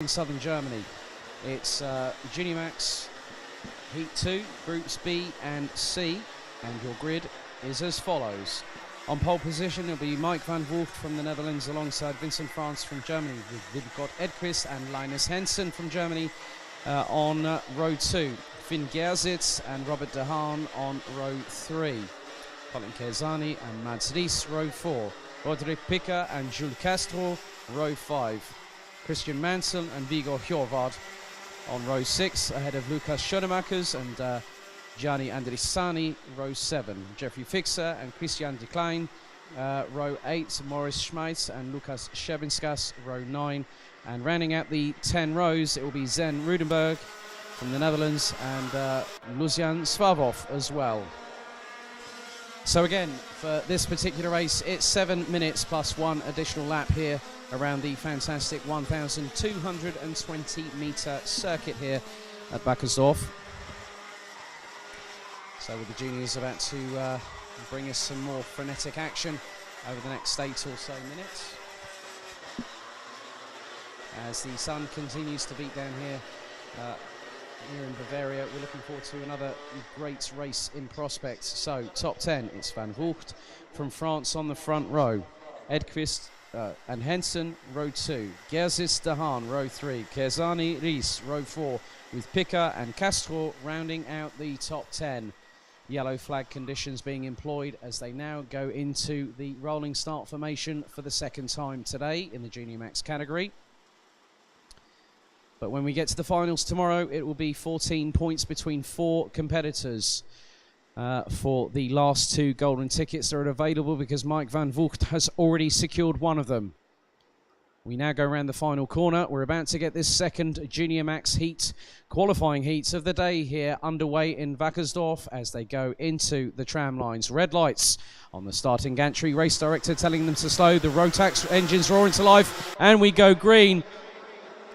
in southern Germany. It's Junior Max Heat 2, Groups B and C, and your grid is as follows. On pole position, it'll be Mike van Wulft from the Netherlands alongside Vincent France from Germany with Wilco Edquist and Linus Hensen from Germany on row 2. Finn Gersitz and Robert De Haan on row 3. Colin Kerzani and Mads Ries, row 4. Roderick Picker and Jules Castro, row 5. Christian Mansell and Viggo Hjorvard on row 6, ahead of Lucas Schoenemakers and Gianni Andrisani, row 7. Jeffrey Fixer and Christian de Klein, row 8. Morris Schmeitz and Lukas Schebinskas, row 9. And rounding out the 10 rows, it will be Zen Rudenberg from the Netherlands and Lucian Svavov as well. So again, for this particular race, it's 7 minutes plus 1 additional lap here around the fantastic 1,220 metre circuit here at Wackersdorf. So with the juniors about to bring us some more frenetic action over the next 8 or so minutes. As the sun continues to beat down here in Bavaria, we're looking forward to another great race in prospect. So top 10, it's Van Wulft from France on the front row. Edquist and Hensen, row 2. Gersitz De Haan, row 3. Kerzani Ries, row 4, with Picker and Castro rounding out the top 10. Yellow flag conditions being employed as they now go into the rolling start formation for the second time today in the Junior Max category. But when we get to the finals tomorrow, it will be 14 points between 4 competitors for the last 2 golden tickets that are available because Mike van Wulft has already secured one of them. We now go around the final corner. We're about to get this second Junior Max heat, qualifying heats of the day here underway in Wackersdorf as they go into the tram lines. Red lights on the starting gantry. Race director telling them to slow. The Rotax engines roar into life and we go green.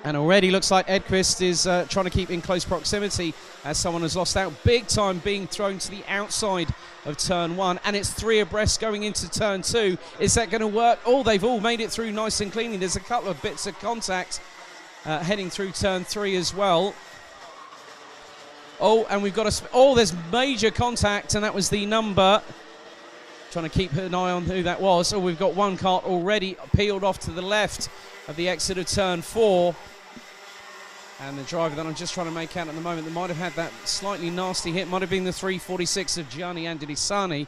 And already looks like Edquist is trying to keep in close proximity as someone has lost out big time, being thrown to the outside of turn 1. And it's 3 abreast going into turn 2. Is that going to work? Oh, they've all made it through nice and cleanly. There's a couple of bits of contact heading through turn 3 as well. Oh, and we've got there's major contact, and that was the number. Trying to keep an eye on who that was. Oh, we've got one cart already peeled off to the left of the exit of turn 4. And the driver that I'm just trying to make out at the moment that might have had that slightly nasty hit might have been the 346 of Gianni Andrisani.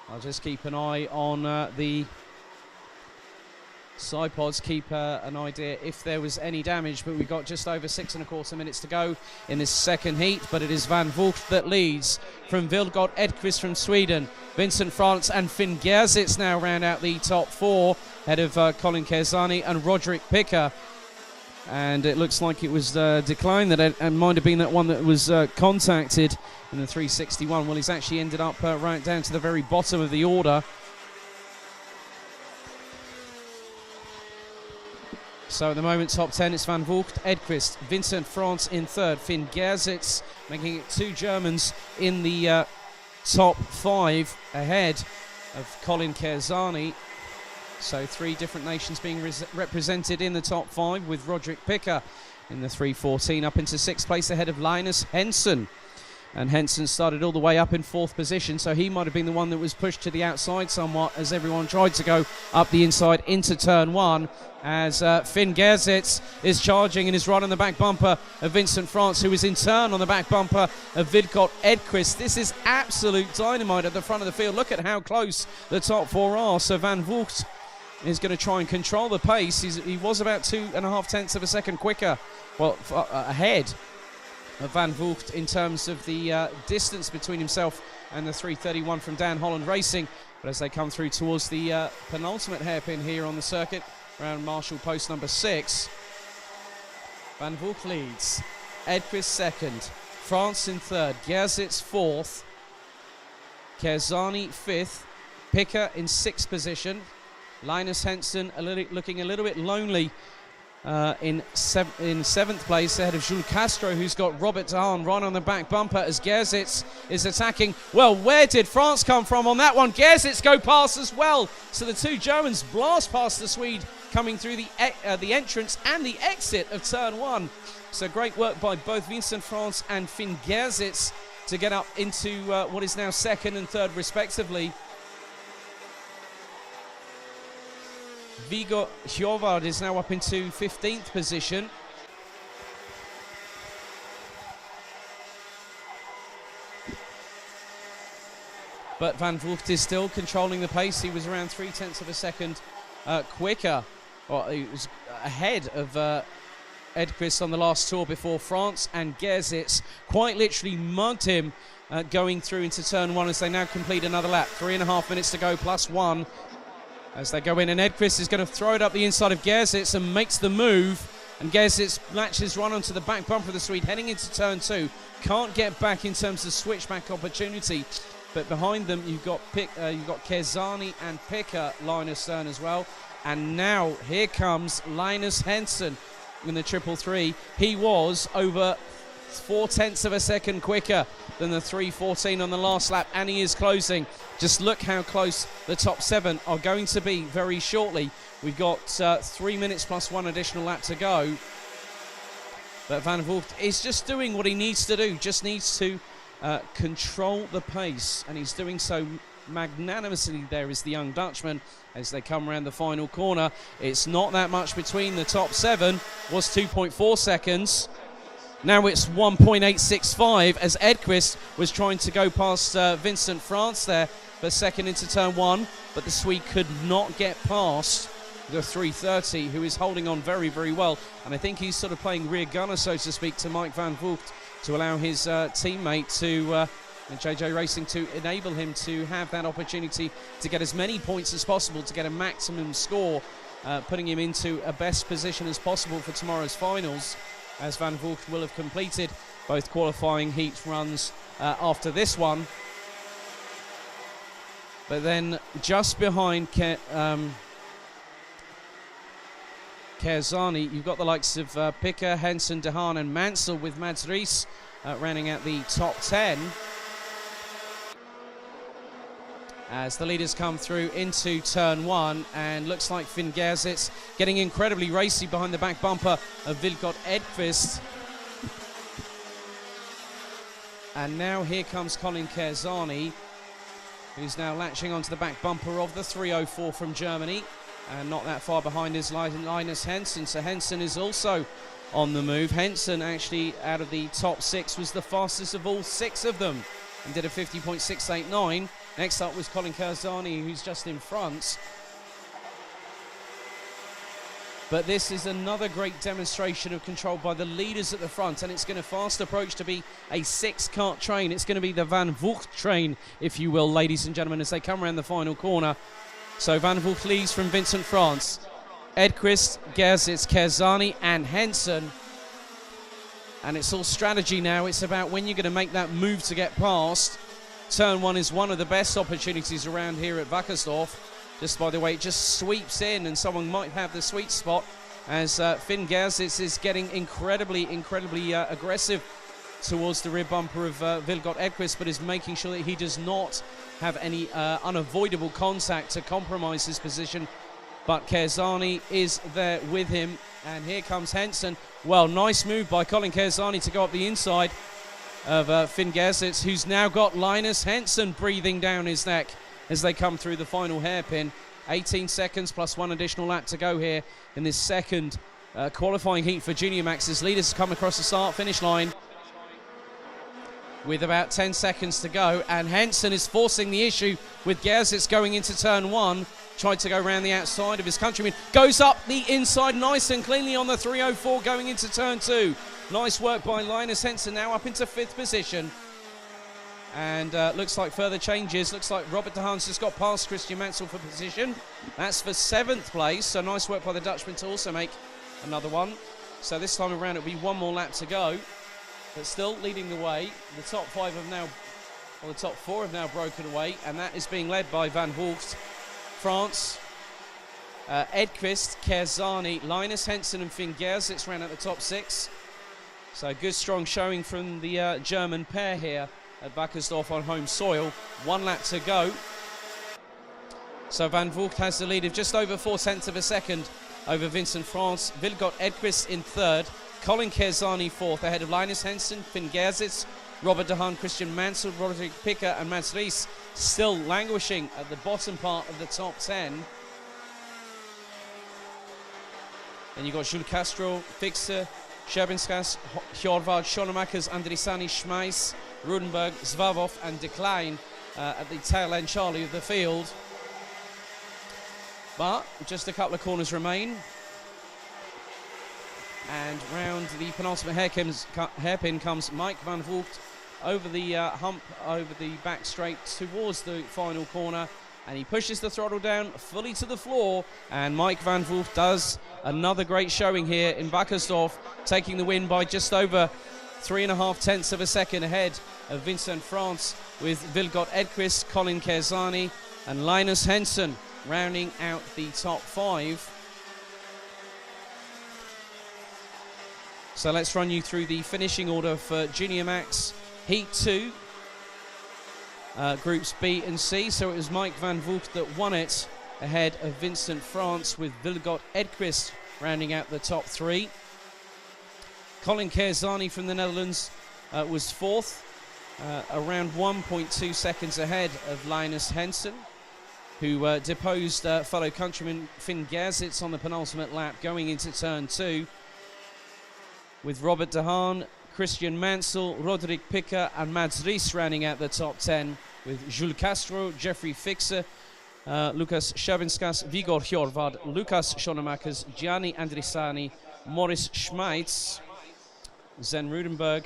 I'll just keep an eye on the side pods, keep an idea if there was any damage, but we've got just over 6¼ minutes to go in this second heat, but it is Van Wulft that leads from Wilco Edquist from Sweden. Vincent France and Finn Gersitz now round out the top 4, ahead of Colin Kerzani and Roderick Picker. And it looks like it was declined, that might have been that one that was contacted in the 361. Well, he's actually ended up right down to the very bottom of the order. So at the moment, top 10, it's Van Wulft, Edquist, Vincent France in 3rd, Finn Gersitz, making it 2 Germans in the top 5 ahead of Colin Kerzani. So 3 different nations being represented in the top 5, with Roderick Picker in the 314 up into 6th place ahead of Linus Hensen. And Hensen started all the way up in 4th position, so he might have been the one that was pushed to the outside somewhat as everyone tried to go up the inside into turn 1, as Finn Gersitz is charging and is right on the back bumper of Vincent France, who is in turn on the back bumper of Wilco Edquist. This is absolute dynamite at the front of the field. Look at how close the top 4 are. So Van Wulft is going to try and control the pace. He was about 2.5 tenths of a second quicker, well, ahead of Van Wulft in terms of the distance between himself and the 331 from Dan Holland Racing. But as they come through towards the penultimate hairpin here on the circuit, around Marshall post number 6, Van Wulft leads, Edquist 2nd, France in 3rd, Gersitz 4th, Kerzani 5th, Picker in 6th position, Linus Hensen looking a little bit lonely in seventh place, ahead of Jules Castro, who's got Robert de Haan right on the back bumper as Gerzitz is attacking. Well, where did France come from on that one? Gerzitz go past as well. So the two Germans blast past the Swede coming through the entrance and the exit of turn one. So great work by both Vincent France and Finn Gerzitz to get up into what is now second and third respectively. Viggo Hjorvard is now up into 15th position. But Van Voogd is still controlling the pace. He was around 0.3 of a second quicker. Well, he was ahead of Edquist on the last tour before France and Gerzitz quite literally mugged him going through into turn one as they now complete another lap. 3.5 minutes to go plus one as they go in, and Edquist is going to throw it up the inside of Gerzitz and makes the move, and Gerzitz latches run onto the back bumper of the Swede heading into turn two. Can't get back in terms of switchback opportunity, but behind them you've got Kerzani and Picker line astern as well. And now here comes Linus Henson in the 333. He was over 0.4 of a second quicker than the 3:14 on the last lap, and he is closing. Just look how close the top seven are going to be very shortly. We've got 3 minutes plus one additional lap to go. But Van Voogd is just doing what he needs to do, just needs to control the pace, and he's doing so magnanimously. There is the young Dutchman as they come around the final corner. It's not that much between the top seven, was 2.4 seconds. Now it's 1.865 as Edquist was trying to go past Vincent France there for second into turn one, but the Swede could not get past the 330, who is holding on very, very well. And I think he's sort of playing rear gunner, so to speak, to Mike Van Voogd to allow his teammate to JJ Racing to enable him to have that opportunity to get as many points as possible, to get a maximum score, putting him into a best position as possible for tomorrow's finals, as Van Voogd will have completed both qualifying heat runs after this one. But then just behind Kerzani, you've got the likes of Picker, Henson, de Haan and Mansell, with Mads Ries running at the top 10. As the leaders come through into turn one, and looks like Finn Gerzitz getting incredibly racy behind the back bumper of Vilgot Edquist. And now here comes Colin Kerzani, who's now latching onto the back bumper of the 304 from Germany, and not that far behind is Linus Henson. So Henson is also on the move. Henson actually, out of the top six, was the fastest of all six of them and did a 50.689. Next up was Colin Kerzani, who's just in front. But this is another great demonstration of control by the leaders at the front, and it's going to fast approach to be a six-cart train. It's going to be the Van Voogd train, if you will, ladies and gentlemen, as they come around the final corner. So Van Voogd leads from Vincent France, Edquist, Gerzitz, Kerzani and Henson. And it's all strategy now. It's about when you're going to make that move to get past. Turn one is one of the best opportunities around here at Wackersdorf. Just by the way, it just sweeps in, and someone might have the sweet spot as Finn Gerzitz is getting incredibly aggressive towards the rear bumper of Vilgot Edquist, but is making sure that he does not have any unavoidable contact to compromise his position. But Kerzani is there with him, and here comes Henson. Well, nice move by Colin Kerzani to go up the inside of Finn Gerzitz, who's now got Linus Henson breathing down his neck as they come through the final hairpin. 18 seconds plus one additional lap to go here in this second qualifying heat for Junior Max's. Leaders come across the start-finish line with about 10 seconds to go, and Henson is forcing the issue with Gerzitz going into turn one. Tried to go around the outside of his countryman, goes up the inside nice and cleanly on the 304 going into turn two. Nice work by Linus Henson, now up into fifth position. And looks like further changes. Looks like Robert de Haan's just got past Christian Mansell for position. That's for seventh place, so nice work by the Dutchman to also make another one. So this time around it'll be one more lap to go, but still leading the way. The top five have now, or the top four have now broken away, and that is being led by Van Voogd, France, Edqvist, Kerzani, Linus Henson and Finn Gerzic ran at the top 6. So good strong showing from the German pair here at Wackersdorf on home soil. 1 lap to go. So Van Vogt has the lead of just over 4/10 of a second over Vincent France. Vilgot Edqvist in 3rd. Colin Kerzani 4th ahead of Linus Henson, Finn Gerzic, Robert de Haan, Christian Mansell, Roderick Picker and Mads Ries still languishing at the bottom part of the top 10. Then you've got Jules Castro, Fixer, Scherbinskas, Hjorvard, Schonemakers, Andrisani, Schmeiss, Rudenberg, Zvavov and De Klein at the tail end, Charlie, of the field. But just a couple of corners remain. And round the penultimate hairpin comes Mike Van Vogt over the hump, over the back straight towards the final corner. And he pushes the throttle down fully to the floor. And Mike Van Vogt does another great showing here in Wackersdorf, taking the win by just over 3.5 of a second ahead of Vincent France, with Vilgot Edqvist, Colin Kerzani and Linus Henson rounding out the top 5. So let's run you through the finishing order for Junior Max Heat 2, Groups B and C. So it was Mike Van Vogt that won it ahead of Vincent France, with Vilgot Edqvist rounding out the top 3. Colin Kerzani from the Netherlands was 4th, around 1.2 seconds ahead of Linus Henson, who deposed fellow countryman Finn Gerzic on the penultimate lap going into turn 2. With Robert de Haan, Christian Mansell, Roderick Picker and Mads Ries rounding out the top 10, with Jules Castro, Jeffrey Fixer, Lukas Scherbinskas, Vigor Hjorvard, Lukas Schonemakers, Gianni Andrisani, Morris Schmeitz, Zen Rudenberg,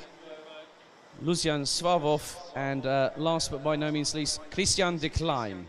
Lucian Svavov and last but by no means least, Christian De Klein.